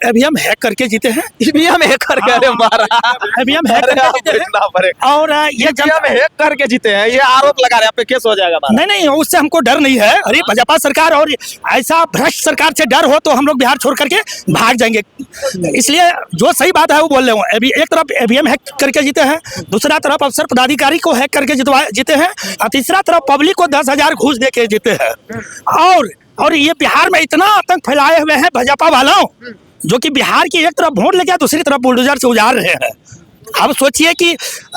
EVM hack करके जीते हैं। ईवीएम हैक करके, अरे मारा, ईवीएम हैक करके जीते हैं और ये ईवीएम हैक करके जीते हैं, ये आरोप लगा रहे हैं, आप पे केस हो जाएगा। नहीं, उससे हमको डर नहीं है। अरे भाजपा सरकार और ऐसा भ्रष्ट सरकार से डर हो तो हम लोग बिहार छोड़ करके भाग जाएंगे। इसलिए जो सही बात है वो बोल रहे हूँ। अभी एक तरफ ईवीएम हैक करके जीते हैं, दूसरा तरफ अफसर पदाधिकारी को हैक करके जीते हैं, और तीसरा तरफ पब्लिक को 10,000 घूस दे के जीते हैं। और ये बिहार में इतना आतंक फैलाए हुए हैं भाजपा वालों, जो कि बिहार की एक तरफ वोट लेके दूसरी तरफ बुलडोजर से उजाड़ रहे हैं। अब सोचिए कि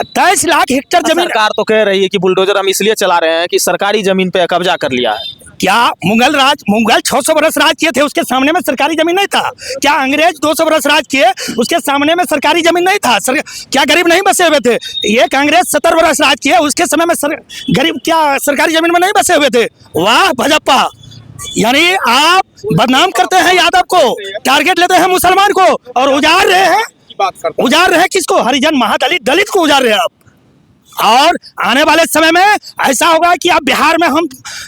23 लाख हेक्टेयर जमीन। सरकार तो कह रही है कि बुलडोजर हम इसलिए चला रहे हैं कि सरकारी जमीन पे कब्जा कर लिया है। क्या मुगल 600 बरस राज किए थे, उसके सामने में सरकारी जमीन नहीं था? क्या अंग्रेज 200 बरस राज किए, उसके सामने में सरकारी जमीन नहीं था? क्या गरीब नहीं बसे हुए थे? ये कांग्रेस 70 बरस राज किए, उसके समय में गरीब क्या सरकारी जमीन में नहीं बसे हुए थे? वाह भाजपा, यानी आप बदनाम करते हैं यादव को, टारगेट लेते हैं मुसलमान को और उजाड़ रहे हैं किसको? हरिजन, महादलित, दलित को उजाड़ रहे हैं आप। और आने वाले समय में ऐसा होगा कि आप बिहार में हम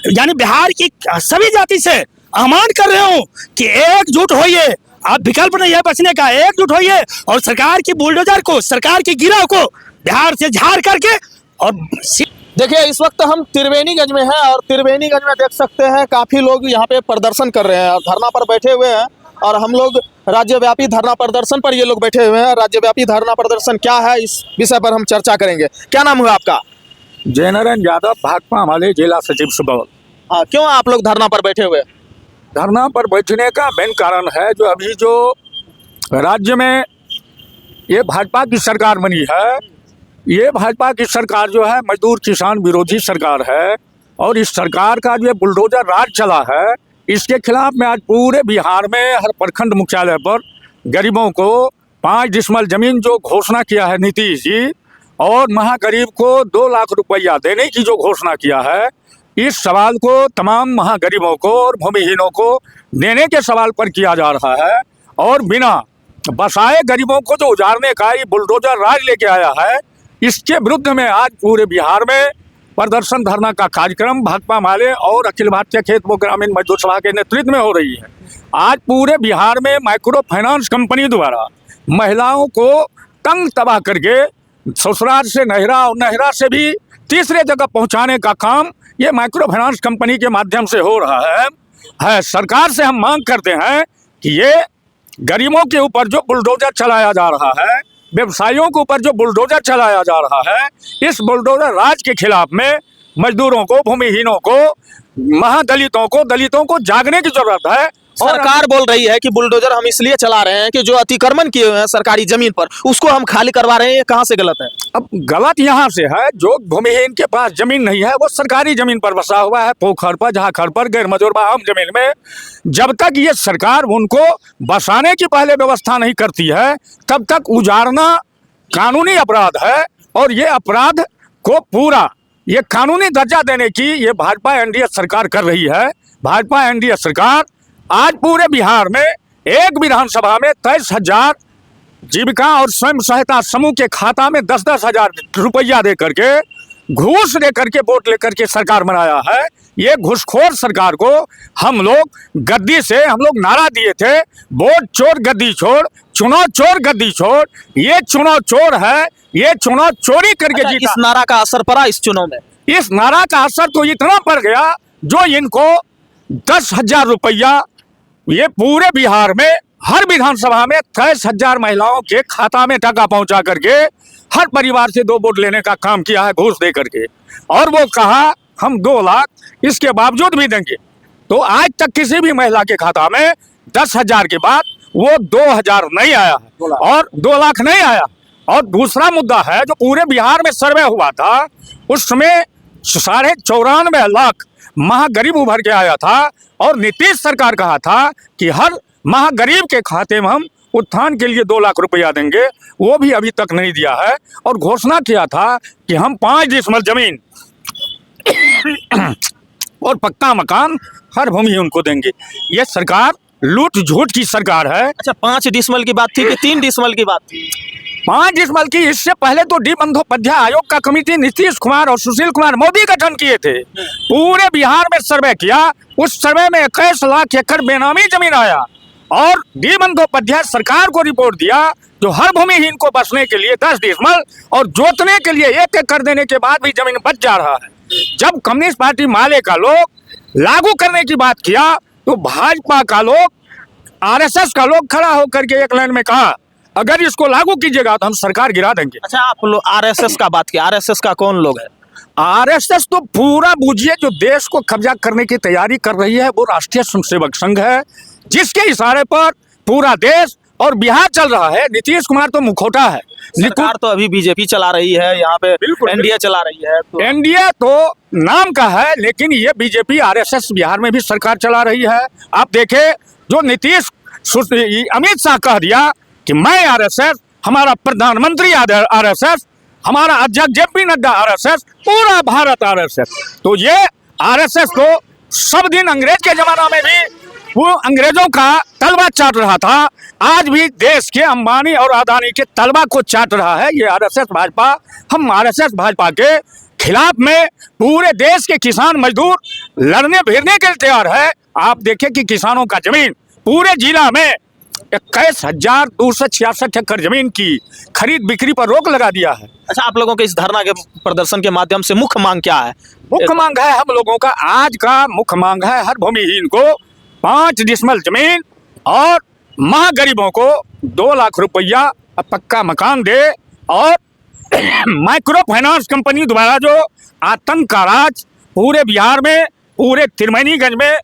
यानी बिहार की सभी जाति से आह्वान कर रहे हो कि एकजुट होइए। आप विकल्प नहीं है बचने का, एकजुट होइए और सरकार की बुलडोजर को, सरकार की गिरोह को बिहार से झाड़ करके। और देखिए, इस वक्त हम त्रिवेणीगंज में हैं और त्रिवेणीगंज में देख सकते हैं काफी लोग यहाँ पे प्रदर्शन कर रहे हैं और धरना पर बैठे हुए हैं। और हम लोग राज्यव्यापी धरना प्रदर्शन पर, ये लोग बैठे हुए हैं। राज्यव्यापी धरना प्रदर्शन क्या है, इस विषय पर हम चर्चा करेंगे। क्या नाम हुआ आपका? जयनारायण यादव, भाकपा वाले जिला सचिव सुपौल। हाँ, क्यों आप लोग धरना पर बैठे हुए? धरना पर बैठने का मेन कारण है जो अभी जो राज्य में ये भाजपा की सरकार बनी है, ये भाजपा की सरकार जो है मजदूर किसान विरोधी सरकार है। और इस सरकार का जो बुलडोजर राज चला है, इसके खिलाफ में आज पूरे बिहार में हर प्रखंड मुख्यालय पर गरीबों को 5 डिसमल जमीन जो घोषणा किया है नीतीश जी, और महागरीब को 2 लाख रुपया देने की जो घोषणा किया है, इस सवाल को तमाम महागरीबों को और भूमिहीनों को देने के सवाल पर किया जा रहा है। और बिना बसाए गरीबों को जो उजाड़ने का ये बुलडोजर राज लेके आया है, इसके विरुद्ध में आज पूरे बिहार में प्रदर्शन धरना का कार्यक्रम भाकपा माले और अखिल भारतीय खेत व ग्रामीण मजदूर सभा के नेतृत्व में हो रही है। आज पूरे बिहार में माइक्रो फाइनेंस कंपनी द्वारा महिलाओं को तंग तबाह करके ससुराल से नहरा और नहरा से भी तीसरे जगह पहुंचाने का काम ये माइक्रो फाइनेंस कंपनी के माध्यम से हो रहा है। सरकार से हम मांग करते हैं कि ये गरीबों के ऊपर जो बुलडोजर चलाया जा रहा है, व्यवसायियों के ऊपर जो बुलडोजर चलाया जा रहा है, इस बुलडोजर राज के खिलाफ में मजदूरों को, भूमिहीनों को, महादलितों को, दलितों को जागने की जरूरत है। सरकार बोल रही है कि बुलडोजर हम इसलिए चला रहे हैं कि जो अतिक्रमण किए हुए हैं सरकारी जमीन पर, उसको हम खाली करवा रहे हैं। ये कहाँ से गलत है? अब गलत यहाँ से है, जो भूमिहीन के पास जमीन नहीं है वो सरकारी जमीन पर बसा हुआ है, पोखर पर, झाखड़ पर, गैर मजूरबा आम जमीन में। जब तक ये सरकार उनको बसाने की पहले व्यवस्था नहीं करती है, तब तक उजाड़ना कानूनी अपराध है। और ये अपराध को पूरा ये कानूनी दर्जा देने की ये भाजपा एनडीए सरकार कर रही है। भाजपा एनडीए सरकार आज पूरे बिहार में एक विधानसभा में 23,000 जीविका और स्वयं सहायता समूह के खाता में 10-10 हजार रुपया दे करके, घूस दे करके, वोट लेकर के सरकार बनाया है। ये घुसखोर सरकार को हम लोग गद्दी से हम लोग नारा दिए थे, वोट चोर गद्दी छोड़, चुनाव चोर गद्दी छोड़। ये चुनाव चोर है, ये चुनाव चोरी करके इस नारा का असर पड़ा इस चुनाव में? इस नारा का असर तो इतना पड़ गया जो इनको 10,000 रुपया ये पूरे बिहार में हर विधानसभा में 23,000 महिलाओं के खाता में टका पहुंचा करके हर परिवार से 2 वोट लेने का काम किया है घूस दे करके। और वो कहा हम 2 लाख इसके बावजूद भी देंगे। तो आज तक किसी भी महिला के खाता में 10,000 के बाद वो 2,000 नहीं आया है और 2 लाख नहीं आया। और दूसरा मुद्दा है, जो पूरे बिहार में सर्वे हुआ था उसमें 94.5 लाख महागरीब उभर के आया था। और नीतीश सरकार कहा था कि हर महागरीब के खाते में हम उत्थान के लिए 2 लाख रुपया देंगे, वो भी अभी तक नहीं दिया है। और घोषणा किया था कि हम 5 डिसमल जमीन और पक्का मकान हर भूमि उनको देंगे। ये सरकार लूट झूठ की सरकार है। अच्छा, 5 डिसमल की बात थी कि 3 डिसमल की बात थी? 5 डिसमल की। इससे पहले तो डी बंदोपाध्याय आयोग का कमेटी नीतीश कुमार और सुशील कुमार मोदी गठन किए थे। पूरे बिहार में सर्वे किया, उस सर्वे में 21 लाख एकड़ बेनामी जमीन आया। और डी बंदोपाध्याय सरकार को रिपोर्ट दिया जो हर भूमिहीन को बसने के लिए 10 डिसमल और जोतने के लिए 1 एकड़ देने के बाद भी जमीन बच जा रहा है। जब कम्युनिस्ट पार्टी माले का लोग लागू करने की बात किया तो भाजपा का लोग, आरएसएस का लोग खड़ा होकर के एक लाइन में कहा अगर इसको लागू कीजिएगा तो हम सरकार गिरा देंगे। अच्छा, आप लोग आरएसएस का बात किया, आरएसएस का कौन लोग है? आरएसएस तो पूरा बूझिए जो देश को कब्जा करने की तैयारी कर रही है वो राष्ट्रीय स्वयंसेवक संघ है, जिसके इशारे पर पूरा देश और बिहार चल रहा है। नीतीश कुमार तो मुखौटा है। सरकार तो अभी बीजेपी चला रही है, यहाँ पे एनडीए चला रही है। तो एनडीए तो नाम का है, लेकिन ये बीजेपी आरएसएस बिहार में भी सरकार चला रही है। आप देखें जो नीतीश अमित शाह कह दिया कि मैं आरएसएस, हमारा प्रधानमंत्री आरएसएस, हमारा अध्यक्ष जेपी नड्डा आरएसएस, पूरा भारत आरएसएस। तो ये आरएसएस को सब दिन अंग्रेज के जमाना में भी वो अंग्रेजों का तलवा चाट रहा था, आज भी देश के अंबानी और अदानी के तलवा को चाट रहा है ये आरएसएस भाजपा। हम आरएसएस भाजपा के खिलाफ में पूरे देश के किसान मजदूर लड़ने भिड़ने के लिए तैयार है। आप देखें कि किसानों का जमीन पूरे जिला में 21,266 एकड़ जमीन की खरीद बिक्री पर रोक लगा दिया है। अच्छा, आप लोगों के इस धरना के प्रदर्शन के माध्यम से मुख्य मांग क्या है? मुख्य मांग है हम लोगों का, आज का मुख्य मांग है हर भूमिहीन को 5 डिसमल जमीन और महागरीबों को 2 लाख रुपया पक्का मकान दे, और माइक्रो फाइनेंस कंपनी द्वारा जो आतंक का राज पूरे बिहार में, पूरे त्रिवेणीगंज में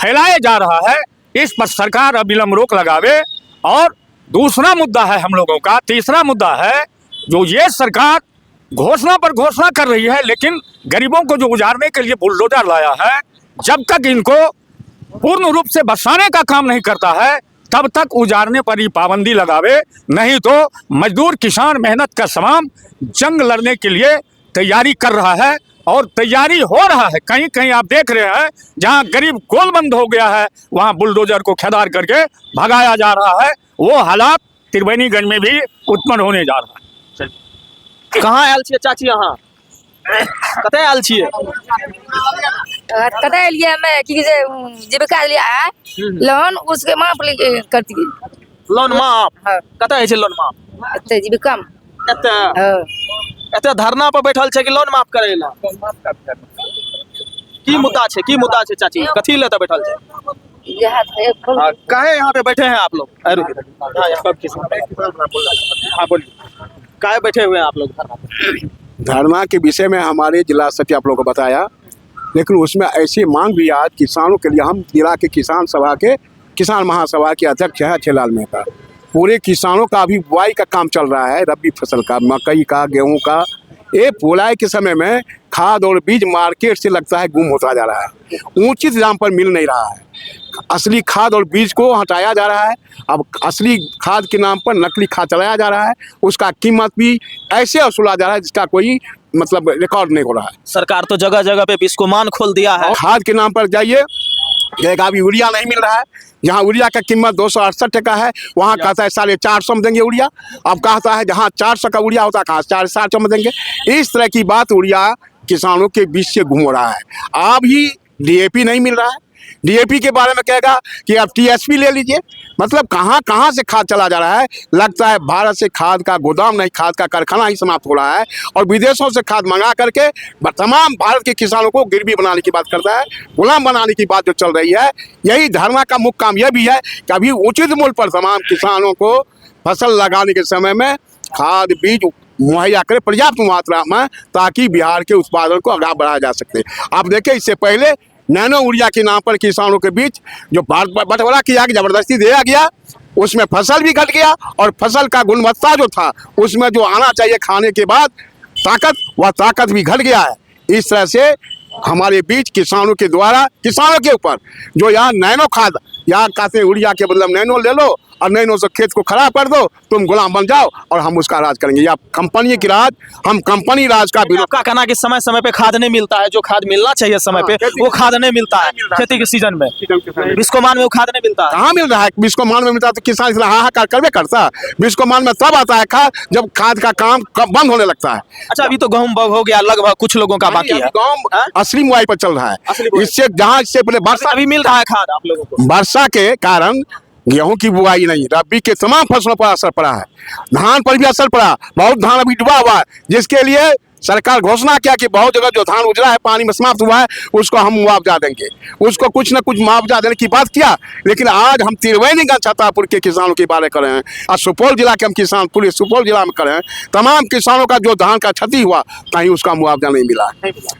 फैलाया जा रहा है, इस पर सरकार अविलंब रोक लगावे। और दूसरा मुद्दा है हम लोगों का, तीसरा मुद्दा है जो ये सरकार घोषणा पर घोषणा कर रही है, लेकिन गरीबों को जो उजाड़ने के लिए बुलडोजर लाया है, जब तक इनको पूर्ण रूप से बसाने का काम नहीं करता है तब तक उजाड़ने पर ही पाबंदी लगावे, नहीं तो मजदूर किसान मेहनत का तमाम जंग लड़ने के लिए तैयारी कर रहा है और तैयारी हो रहा है। कहीं कहीं आप देख रहे हैं जहां गरीब गोलबंद हो गया है वहां बुलडोजर को खेदार करके भगाया जा रहा है। वो हालात त्रिवेणीगंज में भी उत्पन्न होने जा रहा है। कहाँ आयल छियै चाची अहाँ? कतय आयल छियै? कतय एलियै हमे कि जे जीविका लिया है लोन, उसके माफ कर दिए। लोन माफ? हाँ। कतय होइ छै लोन माफ? एते जीविका में। एतय हाँ। एतय धरना पर बैठल छै कि लोन माफ करे ला? की मुद्दा छै, की मुद्दा छै चाची? कथी ले एतय बैठल छै? काहे यहाँ पे बैठे हैं आप लोग? हाँ बोलिए, काहे बैठे हुए हैं आप लोग धरना पे? धरना के विषय में हमारे जिला सचिव आप लोगों को बताया, लेकिन उसमें ऐसी मांग भी आज किसानों के लिए, हम जिला के किसान सभा के, किसान महासभा के अध्यक्ष हैं अच्छेलाल मेहता। पूरे किसानों का अभी बुआई का काम चल रहा है, रबी फसल का, मकई का, गेहूं का। ये बुआई के समय में खाद और बीज मार्केट से लगता है गुम होता जा रहा है, उचित दाम पर मिल नहीं रहा है। असली खाद और बीज को हटाया जा रहा है, अब असली खाद के नाम पर नकली खाद चलाया जा रहा है, उसका कीमत भी ऐसे वसूला जा रहा है जिसका कोई मतलब रिकॉर्ड नहीं हो रहा है। सरकार तो जगह जगह पे बिस्कोमान खोल दिया है। खाद के नाम पर जाइए, अभी यूरिया नहीं मिल रहा है, जहाँ यूरिया का कीमत 268 टका है वहाँ कहता है 450 में देंगे यूरिया। अब कहता है जहाँ 400 का यूरिया होता है कहाँ 450 में देंगे। इस तरह की बात यूरिया किसानों के बीच से घूम रहा है। अब ही डीएपी नहीं मिल रहा है, डीएपी के बारे में कहेगा कि आप टीएसपी ले लीजिए। मतलब कहाँ कहाँ से खाद चला जा रहा है। लगता है भारत से खाद का गोदाम नहीं, खाद का कारखाना ही समाप्त हो रहा है और विदेशों से खाद मंगा करके तमाम भारत के किसानों को गिरवी बनाने की बात करता है, गुलाम बनाने की बात जो चल रही है। यही धरना का मुख्य काम यह भी है कि अभी उचित मूल्य पर तमाम किसानों को फसल लगाने के समय में खाद बीज मुहैया करे पर्याप्त मात्रा में, ताकि बिहार के उत्पादन को आगे बढ़ाया जा सके। आप देखें, इससे पहले नैनो यूरिया के नाम पर किसानों के बीच जो बंटवारा किया गया, जबरदस्ती दिया गया, उसमें फसल भी घट गया और फसल का गुणवत्ता जो था उसमें जो आना चाहिए खाने के बाद ताकत, वह ताकत भी घट गया है। इस तरह से हमारे बीच किसानों के द्वारा किसानों के ऊपर जो यहाँ नैनो खाद, यहाँ कहते हैं यूरिया के बदले नैनो ले लो और नैनो से खेत को खराब कर दो, तुम गुलाम बन जाओ और हम उसका राज करेंगे। या कंपनी की राज, हम कंपनी राज का विरोध। आपका कहना कि समय समय पे खाद नहीं मिलता है, जो खाद मिलना चाहिए समय पे वो खाद नहीं मिलता है। खेती के सीजन में बिस्कोमान में वो खाद नहीं मिलता है। कहाँ मिल रहा है? बिस्कोमान में मिलता है तो किसान इसलिए हाहाकार करवे करता। बिस्कोमान में तब आता है खाद जब खाद का काम बंद होने लगता है। अच्छा, अभी तो गेहूं बग हो गया, लगभग कुछ लोगों का बाकी है। गाँव असली मुआई पर चल रहा है। इससे जहाँ इससे पहले वर्षा भी मिल रहा है खाद आप लोगों को। वर्षा के कारण गेहूं की बुआई नहीं, रबी के तमाम फसलों पर असर पड़ा है, धान पर भी असर पड़ा, बहुत धान अभी डूबा हुआ है, जिसके लिए सरकार घोषणा किया कि बहुत जगह जो धान उजला है, पानी में समाप्त हुआ है, उसको हम मुआवजा देंगे, उसको कुछ न कुछ मुआवजा देने की बात किया। लेकिन आज हम त्रिवेणीगंज छतरपुर के किसानों के बारे कर रहे हैं और सुपौल जिला के हम किसान पूरे सुपौल जिला में कर रहे हैं, तमाम किसानों का जो धान का क्षति हुआ कहीं उसका मुआवजा नहीं मिला,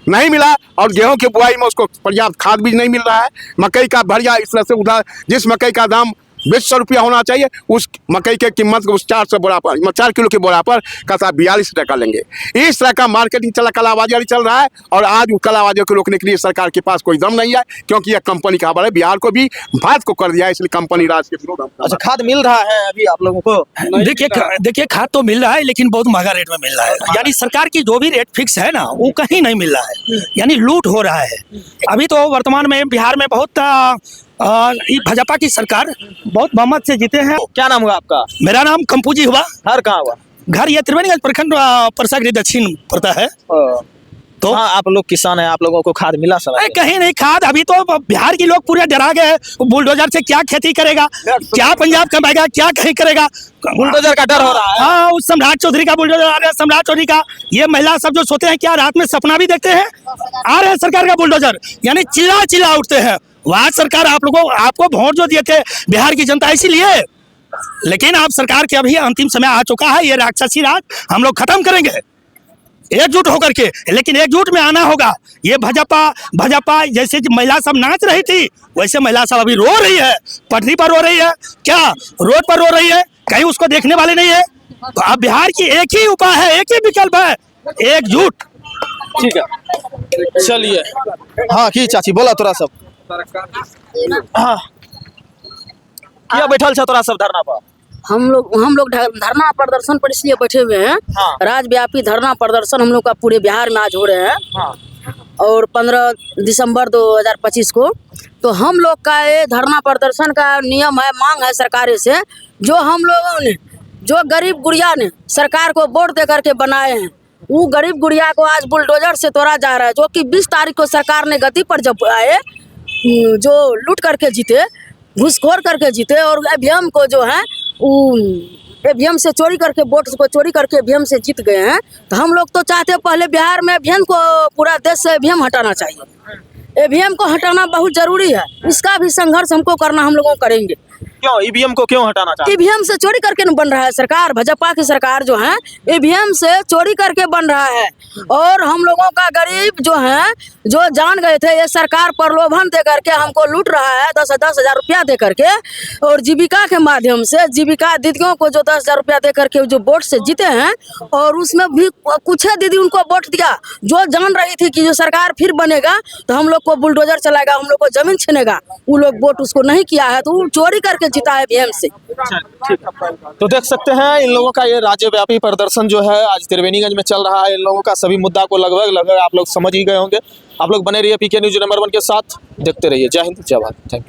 नहीं मिला। और गेहूं की बुआई में उसको पर्याप्त खाद बीज नहीं मिल रहा है, मकई का बढ़िया इस तरह से उधर जिस मकई का दाम 200 रुपया होना चाहिए, उस मकई के कीमत उस 400 बोरा पर 4 किलो के बोरा पर कहता 42 टका लेंगे। इस तरह का मार्केटिंग कलाबाजारी चल रहा है और आज उस कलाबाजियों को रोकने के लिए सरकार के पास कोई दम नहीं है, क्योंकि यह कंपनी का खबर है, बिहार को भी भारत को कर दिया है, इसलिए कंपनी राज के विरोध। अच्छा, खाद मिल रहा है अभी आप लोगों को? देखिए खाद तो मिल रहा है, लेकिन बहुत महंगा रेट में मिल रहा है। यानी सरकार की जो भी रेट फिक्स है ना, वो कहीं नहीं मिल रहा है, यानी लूट हो रहा है। अभी तो वर्तमान में बिहार में बहुत भाजपा की सरकार बहुत बहुमत से जीते हैं। क्या नाम हुआ आपका? मेरा नाम कंपूजी हुआ। घर कहाँ हुआ? घर ये त्रिवेणीगंज प्रखंड परसागृह दक्षिण पड़ता है। तो हाँ, आप लोग किसान हैं, आप लोगों को खाद मिला सब? कहीं नहीं खाद। अभी तो बिहार के लोग पूरे डरा गए, बुलडोजर से क्या खेती करेगा, क्या पंजाब कमाएगा, क्या कहीं करेगा। बुलडोजर का डर हो रहा है। हाँ, उस सम्राट चौधरी का बुलडोजर आ रहा है, सम्राट चौधरी का। ये महिला सब जो सोते हैं, क्या रात में सपना भी देखते हैं? आ रहे हैं सरकार का बुलडोजर, यानी चिल्ला चिल्ला उठते हैं। वह सरकार आपको वोट जो दिए थे बिहार की जनता इसीलिए, लेकिन आप सरकार के अभी अंतिम समय आ चुका है। ये राक्षसी राज हम लोग खत्म करेंगे एकजुट होकर के, लेकिन एकजुट में आना होगा। ये भाजपा जैसे महिला सब नाच रही थी, वैसे महिला सब अभी रो रही है, पटरी पर रो रही है, क्या रोड पर रो रही है, कहीं उसको देखने वाले नहीं है। तो अब बिहार की एक ही उपाय है, एक ही विकल्प है, एकजुट। ठीक है, चलिए। हाँ की चाची बोला तोरा सब? हाँ, क्या बैठल छ तोरा सब धरना पर? हम लोग धरना प्रदर्शन पर इसलिए बैठे हुए हैं। हाँ। राज्यव्यापी धरना प्रदर्शन हम लोग का पूरे बिहार में आज हो रहे हैं। हाँ। और 15 दिसंबर 2025 को तो हम लोग का ये धरना प्रदर्शन का नियम है, मांग है सरकार से, जो हम लोगों ने जो गरीब गुड़िया ने सरकार को वोट दे करके बनाए हैं, वो गरीब गुड़िया को आज बुलडोजर से तोड़ा जा रहा है। जो कि 20 तारीख को सरकार ने गति पर जब आए, जो लूट करके जीते, घुसखोर करके जीते, और ईवीएम को जो है ईवीएम से चोरी करके वोट को चोरी करके ईवीएम से जीत गए हैं। तो हम लोग तो चाहते हैं पहले बिहार में ईवीएम को, पूरा देश से ईवीएम हटाना चाहिए। ईवीएम को हटाना बहुत जरूरी है, इसका भी संघर्ष हमको करना, हम लोगों करेंगे। क्यों ईवीएम को क्यों हटाना चाहते? ईवीएम से चोरी करके बन रहा है सरकार, भाजपा की सरकार जो है ईवीएम से चोरी करके बन रहा है। और हम लोगों का गरीब जो है, जो जान गए थे ये सरकार प्रलोभन दे करके हमको लूट रहा है, 10 हजार रुपया दे करके, और जीविका के माध्यम से जीविका दीदियों को जो 10 हजार रुपया दे करके जो वोट से जीते हैं, और उसमें भी कुछ दीदी उनको वोट दिया जो जान रही थी कि जो सरकार फिर बनेगा तो हम लोग को बुलडोजर चलाएगा, हम लोग को जमीन छीनेगा। वो लोग वोट उसको नहीं किया है, तो वो चोरी करके जीता है ईवीएम से। तो देख सकते हैं इन लोगों का ये राज्यव्यापी प्रदर्शन जो है आज त्रिवेणीगंज में चल रहा है। इन लोगों का सभी मुद्दा को लगभग आप लोग समझ ही गए होंगे। आप लोग बने रहिए पीके न्यूज़ नंबर 1 के साथ, देखते रहिए। जय हिंद, जय भारत, थैंक यू।